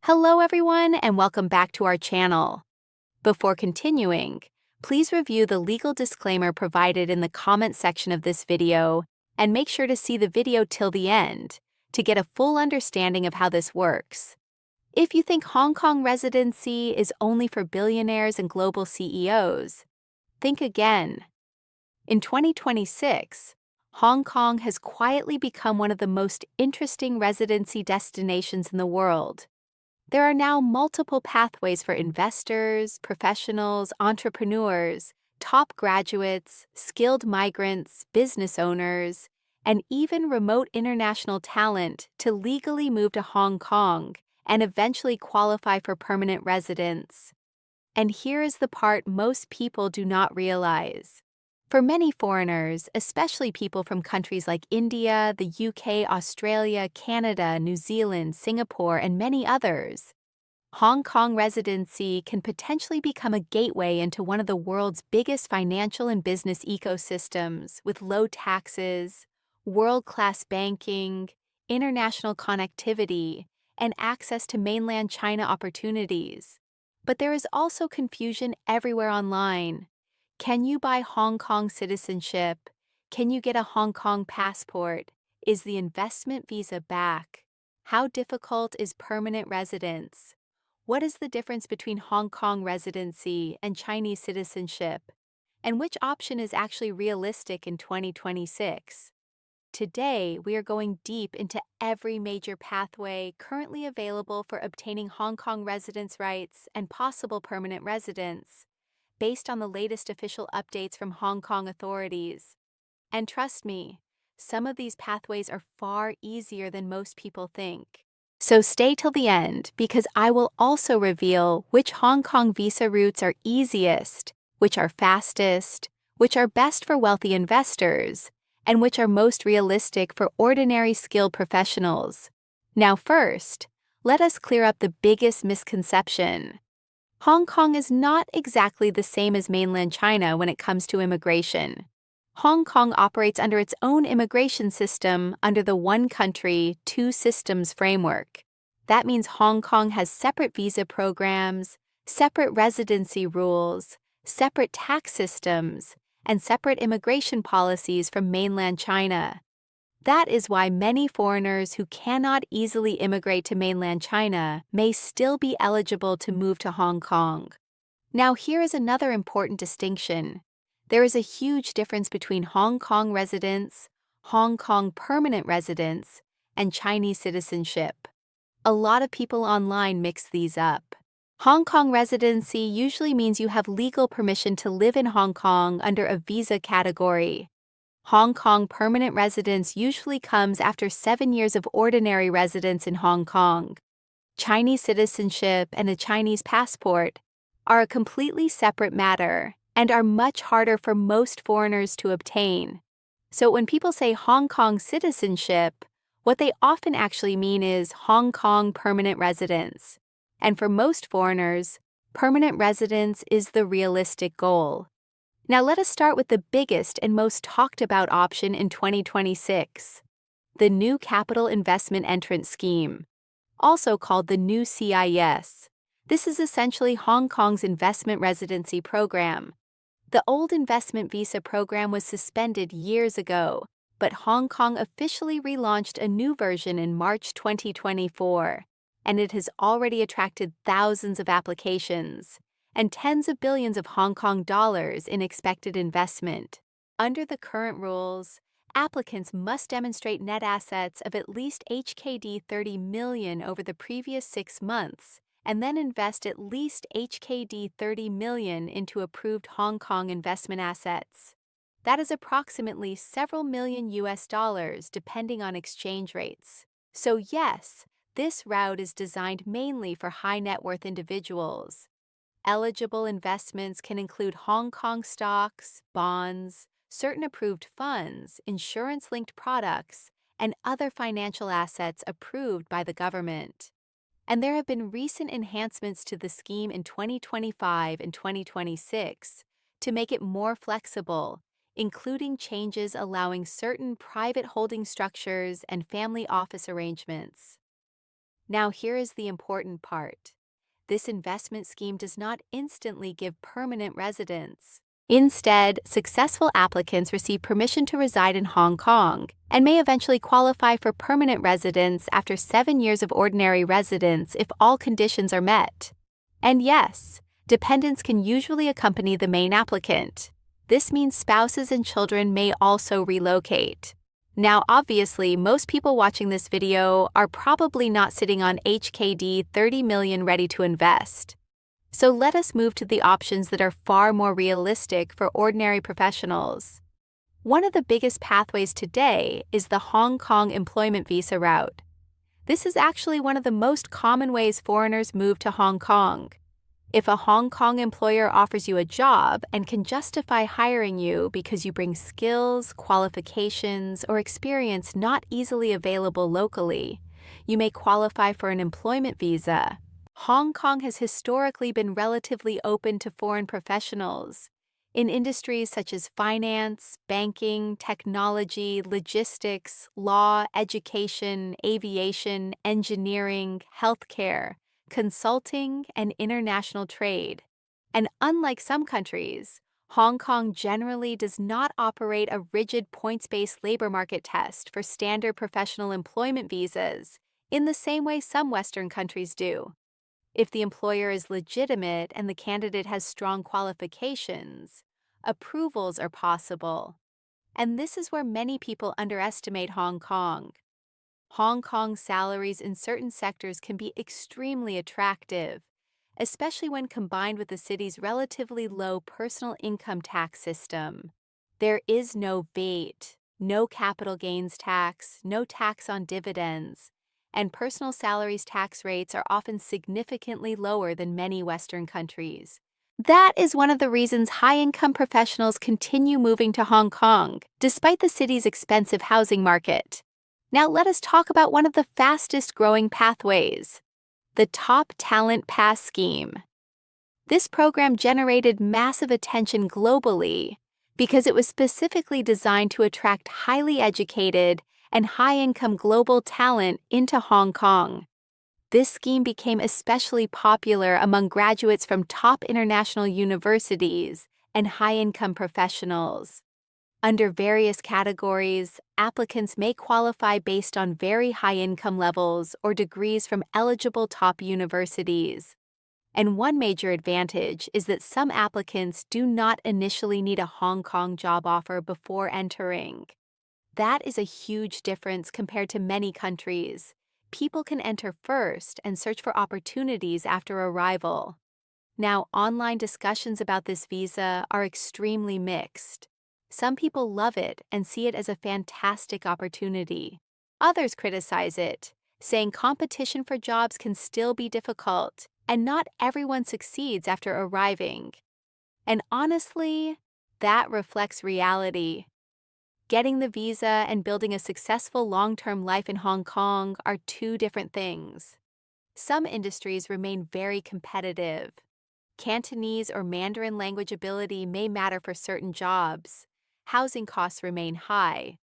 Hello everyone and welcome back to our channel. Before continuing, please review the legal disclaimer provided in the comment section of this video and make sure to see the video till the end to get a full understanding of how this works. If you think Hong Kong residency is only for billionaires and global CEOs, think again. In 2026, Hong Kong has quietly become one of the most interesting residency destinations in the world. There are now multiple pathways for investors, professionals, entrepreneurs, top graduates, skilled migrants, business owners, and even remote international talent to legally move to Hong Kong and eventually qualify for permanent residence. And here is the part most people do not realize. For many foreigners, especially people from countries like India, the UK, Australia, Canada, New Zealand, Singapore, and many others, Hong Kong residency can potentially become a gateway into one of the world's biggest financial and business ecosystems with low taxes, world-class banking, international connectivity, and access to mainland China opportunities. But there is also confusion everywhere online. Can you buy Hong Kong citizenship? Can you get a Hong Kong passport? Is the investment visa back? How difficult is permanent residence? What is the difference between Hong Kong residency and Chinese citizenship? And which option is actually realistic in 2026? Today, we are going deep into every major pathway currently available for obtaining Hong Kong residence rights and possible permanent residence, based on the latest official updates from Hong Kong authorities. And trust me, some of these pathways are far easier than most people think. So stay till the end because I will also reveal which Hong Kong visa routes are easiest, which are fastest, which are best for wealthy investors, and which are most realistic for ordinary skilled professionals. Now first, let us clear up the biggest misconception. Hong Kong is not exactly the same as mainland China when it comes to immigration. Hong Kong operates under its own immigration system under the one country, two systems framework. That means Hong Kong has separate visa programs, separate residency rules, separate tax systems, and separate immigration policies from mainland China. That is why many foreigners who cannot easily immigrate to mainland China may still be eligible to move to Hong Kong. Now, here is another important distinction. There is a huge difference between Hong Kong residence, Hong Kong permanent residence, and Chinese citizenship. A lot of people online mix these up. Hong Kong residency usually means you have legal permission to live in Hong Kong under a visa category. Hong Kong permanent residence usually comes after 7 years of ordinary residence in Hong Kong. Chinese citizenship and a Chinese passport are a completely separate matter and are much harder for most foreigners to obtain. So when people say Hong Kong citizenship, what they often actually mean is Hong Kong permanent residence. And for most foreigners, permanent residence is the realistic goal. Now let us start with the biggest and most talked about option in 2026, the new Capital Investment Entrance Scheme, also called the new CIS. This is essentially Hong Kong's investment residency program. The old investment visa program was suspended years ago, but Hong Kong officially relaunched a new version in March 2024, and it has already attracted thousands of applications and tens of billions of Hong Kong dollars in expected investment. Under the current rules, applicants must demonstrate net assets of at least HKD 30 million over the previous 6 months and then invest at least HKD 30 million into approved Hong Kong investment assets. That is approximately several million US dollars depending on exchange rates. So yes, this route is designed mainly for high net worth individuals. Eligible investments can include Hong Kong stocks, bonds, certain approved funds, insurance-linked products, and other financial assets approved by the government. And there have been recent enhancements to the scheme in 2025 and 2026 to make it more flexible, including changes allowing certain private holding structures and family office arrangements. Now, here is the important part. This investment scheme does not instantly give permanent residence. Instead, successful applicants receive permission to reside in Hong Kong and may eventually qualify for permanent residence after 7 years of ordinary residence if all conditions are met. And yes, dependents can usually accompany the main applicant. This means spouses and children may also relocate. Now, obviously, most people watching this video are probably not sitting on HKD 30 million ready to invest. So let us move to the options that are far more realistic for ordinary professionals. One of the biggest pathways today is the Hong Kong employment visa route. This is actually one of the most common ways foreigners move to Hong Kong. If a Hong Kong employer offers you a job and can justify hiring you because you bring skills, qualifications, or experience not easily available locally, you may qualify for an employment visa. Hong Kong has historically been relatively open to foreign professionals in industries such as finance, banking, technology, logistics, law, education, aviation, engineering, healthcare, consulting, and international trade. And unlike some countries, Hong Kong generally does not operate a rigid points-based labor market test for standard professional employment visas in the same way some Western countries do. If the employer is legitimate and the candidate has strong qualifications, approvals are possible. And this is where many people underestimate Hong Kong. Hong Kong's salaries in certain sectors can be extremely attractive, especially when combined with the city's relatively low personal income tax system. There is no VAT, no capital gains tax, no tax on dividends, and personal salaries tax rates are often significantly lower than many Western countries. That is one of the reasons high-income professionals continue moving to Hong Kong, despite the city's expensive housing market. Now let us talk about one of the fastest-growing pathways, the Top Talent Pass Scheme. This program generated massive attention globally because it was specifically designed to attract highly educated and high-income global talent into Hong Kong. This scheme became especially popular among graduates from top international universities and high-income professionals. Under various categories, applicants may qualify based on very high income levels or degrees from eligible top universities. And one major advantage is that some applicants do not initially need a Hong Kong job offer before entering. That is a huge difference compared to many countries. People can enter first and search for opportunities after arrival. Now, online discussions about this visa are extremely mixed. Some people love it and see it as a fantastic opportunity. Others criticize it, saying competition for jobs can still be difficult, and not everyone succeeds after arriving. And honestly, that reflects reality. Getting the visa and building a successful long-term life in Hong Kong are two different things. Some industries remain very competitive. Cantonese or Mandarin language ability may matter for certain jobs. Housing costs remain high.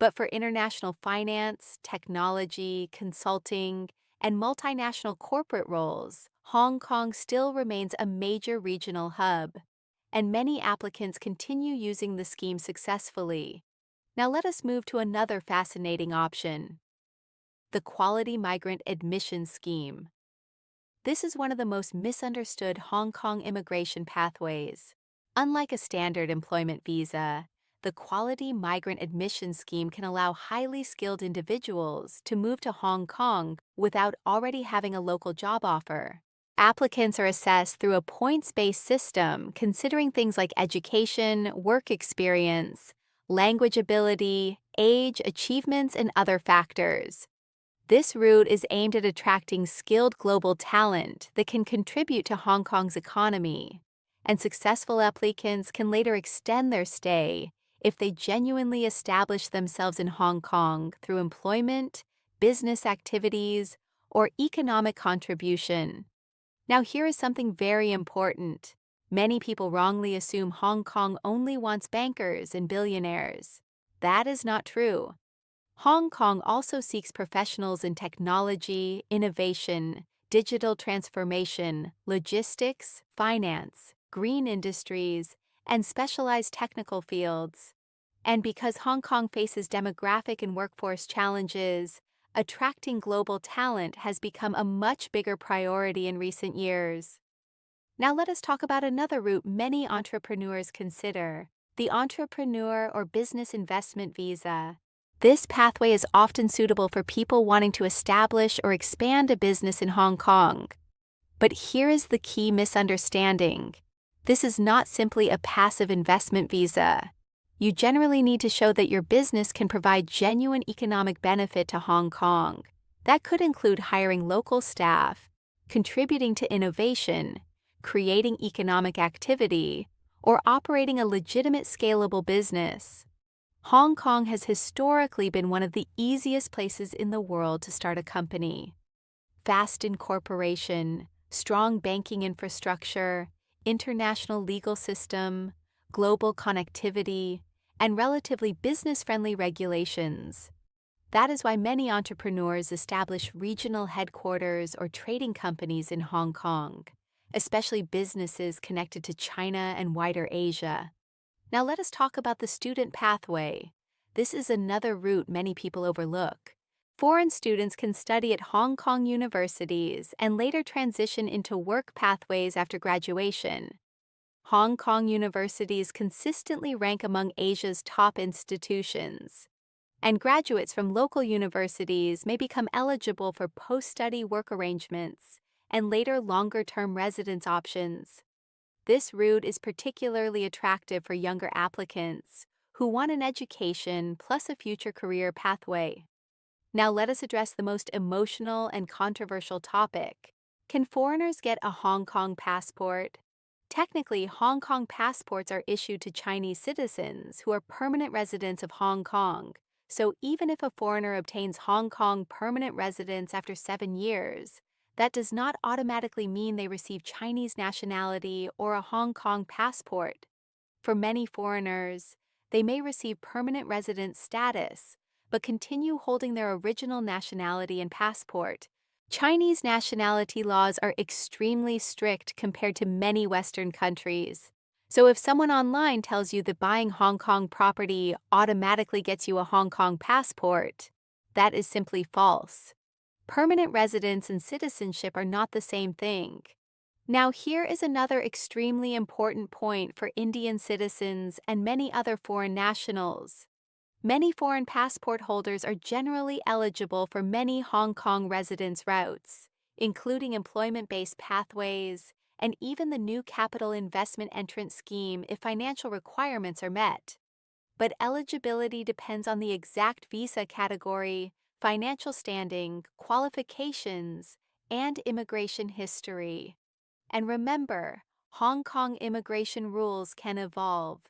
But for international finance, technology, consulting, and multinational corporate roles, Hong Kong still remains a major regional hub, and many applicants continue using the scheme successfully. Now let us move to another fascinating option, the Quality Migrant Admission Scheme. This is one of the most misunderstood Hong Kong immigration pathways. Unlike a standard employment visa, the Quality Migrant Admission Scheme can allow highly skilled individuals to move to Hong Kong without already having a local job offer. Applicants are assessed through a points-based system considering things like education, work experience, language ability, age, achievements, and other factors. This route is aimed at attracting skilled global talent that can contribute to Hong Kong's economy, and successful applicants can later extend their stay if they genuinely establish themselves in Hong Kong through employment, business activities, or economic contribution. Now, here is something very important. Many people wrongly assume Hong Kong only wants bankers and billionaires. That is not true. Hong Kong also seeks professionals in technology, innovation, digital transformation, logistics, finance, green industries, and specialized technical fields. And because Hong Kong faces demographic and workforce challenges, attracting global talent has become a much bigger priority in recent years. Now let us talk about another route many entrepreneurs consider: the entrepreneur or business investment visa. This pathway is often suitable for people wanting to establish or expand a business in Hong Kong. But here is the key misunderstanding: this is not simply a passive investment visa. You generally need to show that your business can provide genuine economic benefit to Hong Kong. That could include hiring local staff, contributing to innovation, creating economic activity, or operating a legitimate scalable business. Hong Kong has historically been one of the easiest places in the world to start a company. Fast incorporation, strong banking infrastructure, international legal system, global connectivity, and relatively business-friendly regulations. That is why many entrepreneurs establish regional headquarters or trading companies in Hong Kong, especially businesses connected to China and wider Asia. Now let us talk about the student pathway. This is another route many people overlook. Foreign students can study at Hong Kong universities and later transition into work pathways after graduation. Hong Kong universities consistently rank among Asia's top institutions, and graduates from local universities may become eligible for post-study work arrangements and later longer-term residence options. This route is particularly attractive for younger applicants who want an education plus a future career pathway. Now let us address the most emotional and controversial topic: can foreigners get a Hong Kong passport? Technically, Hong Kong passports are issued to Chinese citizens who are permanent residents of Hong Kong. So even if a foreigner obtains Hong Kong permanent residence after 7 years, that does not automatically mean they receive Chinese nationality or a Hong Kong passport. For many foreigners, they may receive permanent resident status, but continue holding their original nationality and passport. Chinese nationality laws are extremely strict compared to many Western countries. So if someone online tells you that buying Hong Kong property automatically gets you a Hong Kong passport, that is simply false. Permanent residence and citizenship are not the same thing. Now here is another extremely important point for Indian citizens and many other foreign nationals. Many foreign passport holders are generally eligible for many Hong Kong residence routes, including employment-based pathways and even the new capital investment entrance scheme if financial requirements are met. But eligibility depends on the exact visa category, financial standing, qualifications, and immigration history. And remember, Hong Kong immigration rules can evolve,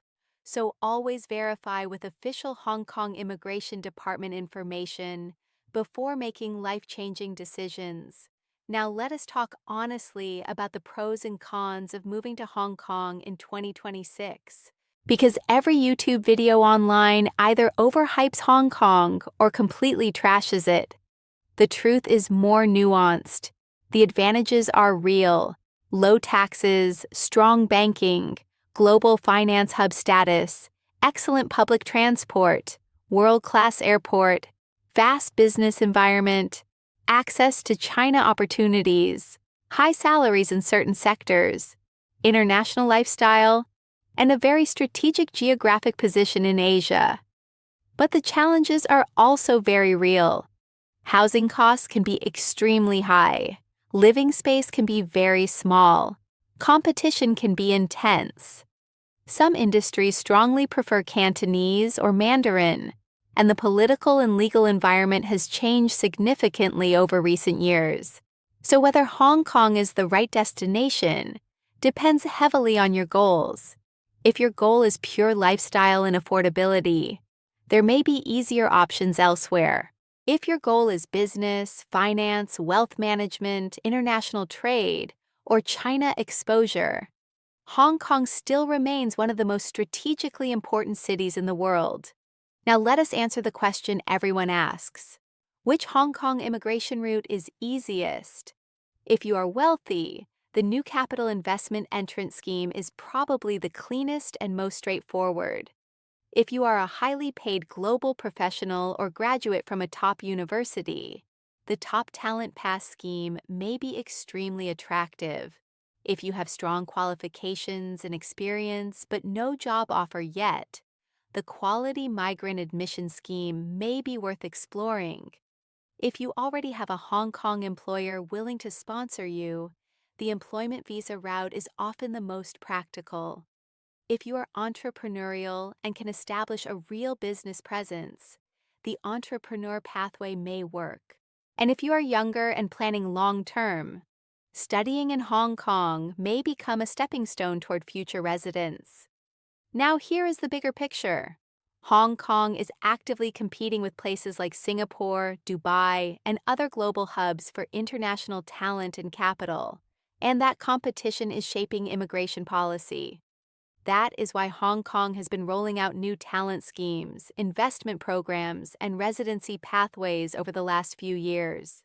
so always verify with official Hong Kong Immigration Department information before making life-changing decisions. Now let us talk honestly about the pros and cons of moving to Hong Kong in 2026. Because every YouTube video online either overhypes Hong Kong or completely trashes it. The truth is more nuanced. The advantages are real: low taxes, strong banking, global finance hub status, excellent public transport, world-class airport, vast business environment, access to China opportunities, high salaries in certain sectors, international lifestyle, and a very strategic geographic position in Asia. But the challenges are also very real. Housing costs can be extremely high. Living space can be very small. Competition can be intense. Some industries strongly prefer Cantonese or Mandarin, and the political and legal environment has changed significantly over recent years. So whether Hong Kong is the right destination depends heavily on your goals. If your goal is pure lifestyle and affordability, there may be easier options elsewhere. If your goal is business, finance, wealth management, international trade, or China exposure, Hong Kong still remains one of the most strategically important cities in the world. Now let us answer the question everyone asks. Which Hong Kong immigration route is easiest? If you are wealthy, the New Capital Investment Entrance Scheme is probably the cleanest and most straightforward. If you are a highly paid global professional or graduate from a top university, the Top Talent Pass scheme may be extremely attractive. If you have strong qualifications and experience but no job offer yet, the Quality Migrant Admission Scheme may be worth exploring. If you already have a Hong Kong employer willing to sponsor you, the employment visa route is often the most practical. If you are entrepreneurial and can establish a real business presence, the entrepreneur pathway may work. And if you are younger and planning long-term, studying in Hong Kong may become a stepping stone toward future residence. Now here is the bigger picture. Hong Kong is actively competing with places like Singapore, Dubai, and other global hubs for international talent and capital, and that competition is shaping immigration policy. That is why Hong Kong has been rolling out new talent schemes, investment programs, and residency pathways over the last few years.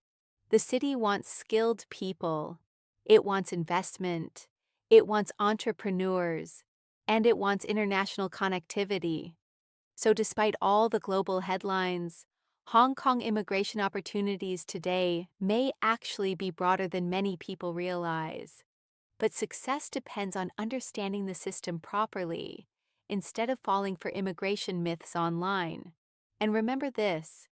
The city wants skilled people, it wants investment, it wants entrepreneurs, and it wants international connectivity. So despite all the global headlines, Hong Kong immigration opportunities today may actually be broader than many people realize. But success depends on understanding the system properly, instead of falling for immigration myths online. And remember this,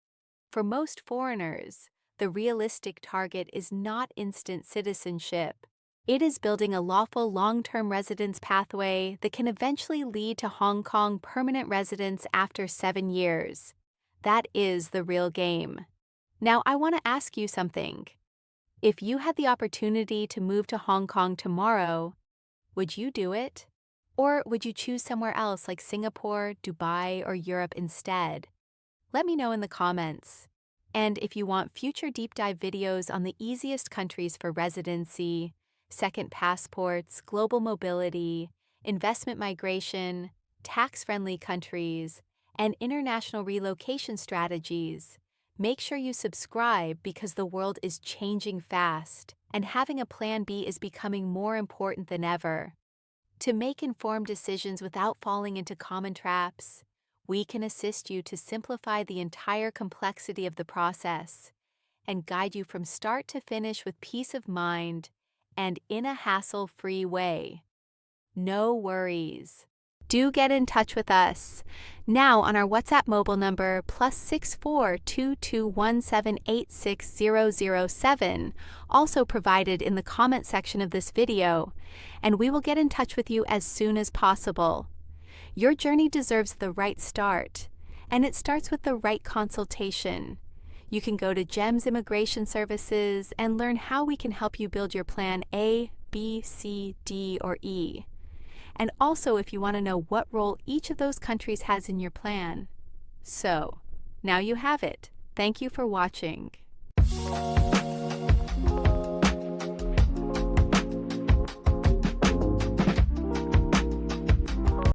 for most foreigners, the realistic target is not instant citizenship. It is building a lawful long-term residence pathway that can eventually lead to Hong Kong permanent residence after 7 years. That is the real game. Now, I want to ask you something. If you had the opportunity to move to Hong Kong tomorrow, would you do it? Or would you choose somewhere else like Singapore, Dubai, or Europe instead? Let me know in the comments. And if you want future deep dive videos on the easiest countries for residency, second passports, global mobility, investment migration, tax-friendly countries, and international relocation strategies, make sure you subscribe because the world is changing fast, and having a plan B is becoming more important than ever. To make informed decisions without falling into common traps, we can assist you to simplify the entire complexity of the process and guide you from start to finish with peace of mind and in a hassle-free way. No worries. Do get in touch with us now on our WhatsApp mobile number +64 2217 86007, also provided in the comment section of this video, and we will get in touch with you as soon as possible. Your journey deserves the right start, and it starts with the right consultation. You can go to G.E.M.S Immigration Services and learn how we can help you build your plan A, B, C, D, or E. And also if you want to know what role each of those countries has in your plan. So, now you have it. Thank you for watching.